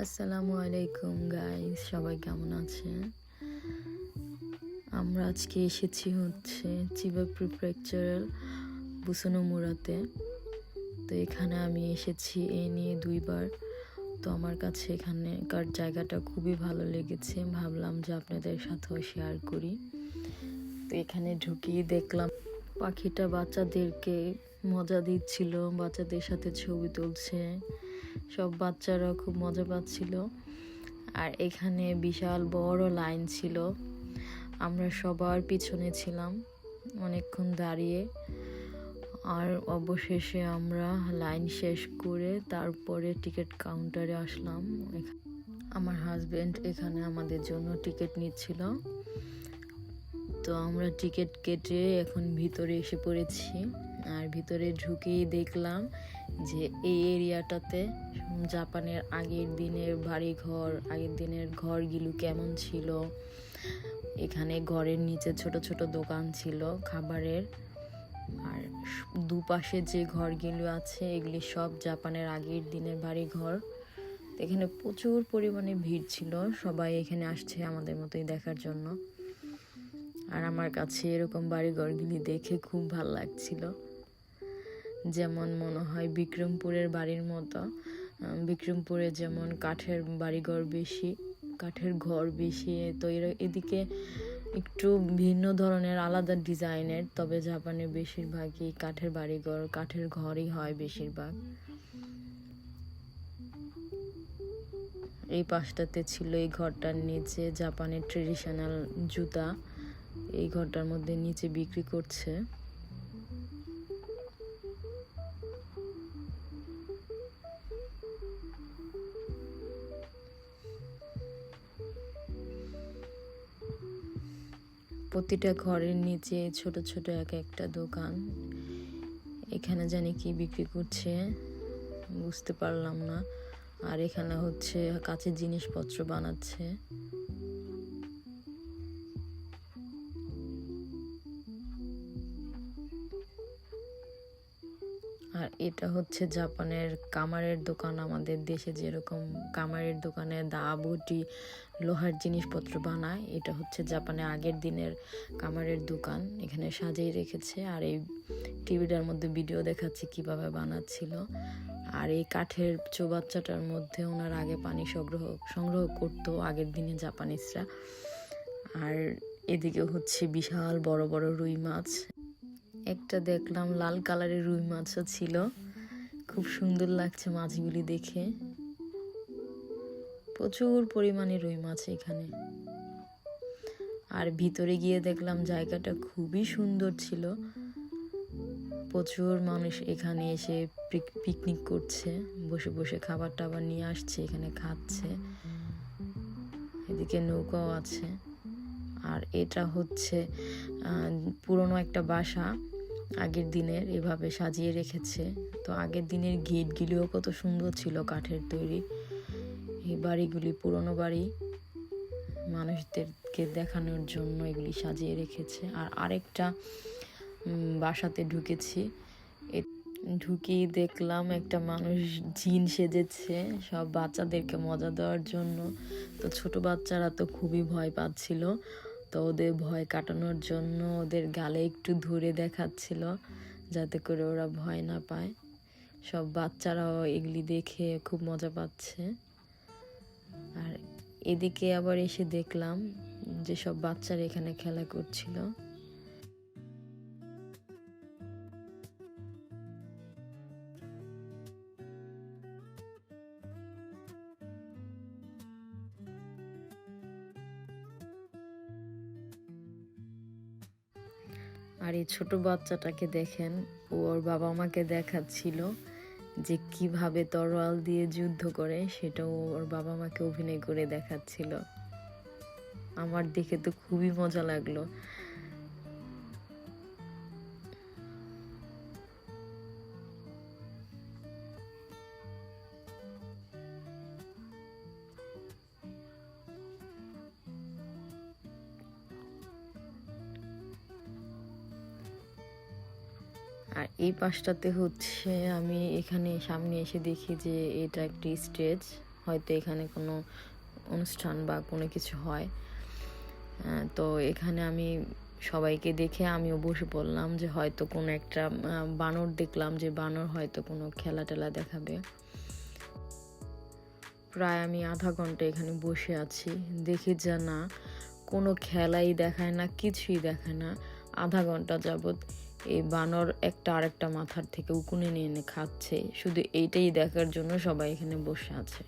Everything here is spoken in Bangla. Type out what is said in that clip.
আসসালামু আলাইকুম গাইস, সবাই কেমন আছেন? আমরা আজকে এসেছি চিবা প্রিফেকচারাল বুসুনোমুরাতে। তো এখানে আমি এসেছি এই নিয়ে 2বার। তো আমার কাছে এখানকার জায়গাটা খুবই ভালো লেগেছে, ভাবলাম যে আপনাদের সাথেও শেয়ার করি। তো এখানে ঢুকিয়ে দেখলাম পাখিটা বাচ্চাদেরকে মজা দিচ্ছিল, বাচ্চাদের সাথে ছবি তুলছে, সব বাচ্চারা খুব মজা পাচ্ছিল। আর এখানে বিশাল বড় লাইন ছিল, আমরা সবার পিছনে ছিলাম অনেকক্ষণ দাঁড়িয়ে। আর অবশেষে আমরা লাইন শেষ করে তারপরে টিকিট কাউন্টারে আসলাম। আমার হাজব্যান্ড এখানে আমাদের জন্য টিকিট নিচ্ছিল। তো আমরা টিকিট কেটে এখন ভিতরে এসে পড়েছি। আর ভিতরে ঢুকেই দেখলাম যে এই এরিয়াটাতে জাপানের আগের দিনের বাড়িঘর, আগের দিনের ঘরগুলো কেমন ছিল। এখানে ঘরের নিচে ছোট ছোট দোকান ছিল খাবারের। আর দুপাশে যে ঘরগুলো আছে এগুলি সব জাপানের আগের দিনের বাড়িঘর। এখানে প্রচুর পরিমাণে ভিড় ছিল, সবাই এখানে আসছে আমাদের মতোই দেখার জন্য। আর আমার কাছে এরকম বাড়িঘরগুলি দেখে খুব ভালো লাগছিল, যেমন মনে হয় বিক্রমপুরের বাড়ির মতো। বিক্রমপুরে যেমন কাঠের ঘর বেশি, তো এদিকে একটু ভিন্ন ধরনের আলাদা ডিজাইনের, তবে জাপানে বেশিরভাগই কাঠের ঘরই হয় বেশিরভাগ। এই পাশটাতে ছিল এই ঘরটার নিচে জাপানের ট্রেডিশনাল জুতা, এই ঘরটার মধ্যে নিচে বিক্রি করছে। প্রতিটা ঘরের নিচে ছোট ছোট একটা দোকান। এখানে জানি কি বিক্রি করছে বুঝতে পারলাম না। আর এখানে কাঁচের জিনিসপত্র বানাচ্ছে। আর এটা জাপানের কামারের দোকান। আমাদের দেশে যেরকম কামারের দোকানে দা বটি লোহার জিনিসপত্র বানায়, এটা জাপানে আগের দিনের কামারের দোকান। এখানে সাজিয়ে রেখেছে। আর এই টিভিটার মধ্যে ভিডিও দেখাচ্ছে কিভাবে বানাচ্ছিল। আর এই কাঠের চৌবাচ্চাটার মধ্যে ওনারা আগে পানি সংগ্রহ করতো আগের দিনে জাপানিজরা। আর এদিকে বিশাল বড় বড় রুই মাছ। একটা দেখলাম লাল কালারের রুই মাছও ছিল, খুব সুন্দর লাগছে মাছগুলি দেখে। প্রচুর পরিমাণে রুই মাছ এখানে। আর ভিতরে গিয়ে দেখলাম জায়গাটা খুবই সুন্দর ছিল। প্রচুর মানুষ এখানে এসে পিকনিক করছে, বসে বসে খাবার টাবার নিয়ে আসছে, এখানে খাচ্ছে। এদিকে নৌকাও আছে। আর এটা পুরনো একটা বাসা, আগের দিনের, এভাবে সাজিয়ে রেখেছে। তো আগের দিনের গেটগুলিও কত সুন্দর ছিল, কাঠের তৈরি। এই বাড়িগুলি পুরনো বাড়ি, মানুষদেরকে দেখানোর জন্য এগুলি সাজিয়ে রেখেছে। আর আরেকটা বাসাতে ঢুকেই দেখলাম একটা মানুষ জিন সেজেছে সব বাচ্চাদেরকে মজা দেওয়ার জন্য। তো ছোট বাচ্চারা তো খুবই ভয় পাচ্ছিল, তো ওদের ভয় কাটানোর জন্য ওদের গালে একটু ধরে দেখাচ্ছিল যাতে করে ওরা ভয় না পায়। সব বাচ্চারাও এগুলি দেখে খুব মজা পাচ্ছে। আর এদিকে আবার এসে দেখলাম যে সব বাচ্চারা এখানে খেলা করছিল। আর এই ছোট বাচ্চাটাকে দেখেন, ওর বাবা মাকে দেখাচ্ছিল যে কিভাবে তরোয়াল দিয়ে যুদ্ধ করে, সেটাও ওর বাবা মাকে অভিনয় করে দেখাচ্ছিল। আমার দেখে তো খুবই মজা লাগলো। আর এই পাশটাতে আমি এখানে সামনে এসে দেখি যে এটা একটি স্টেজ। হয়তো এখানে কোনো অনুষ্ঠান বা কোনো কিছু হয়। তো এখানে আমি সবাইকে দেখে আমিও বসে পড়লাম যে হয়তো কোনো একটা বানর দেখলাম, যে বানর হয়তো কোনো খেলা টেলা দেখাবে। প্রায় আমি আধা ঘন্টা এখানে বসে আছি, দেখি যে না কোনো খেলাই দেখায় না, কিছুই দেখায় না। আধা ঘন্টা যাবৎ এই বানর একটা আরেকটা মাথার থেকে উকুনে নিয়ে এনে খাচ্ছে, শুধু এইটাই দেখার জন্য সবাই এখানে বসে আছে।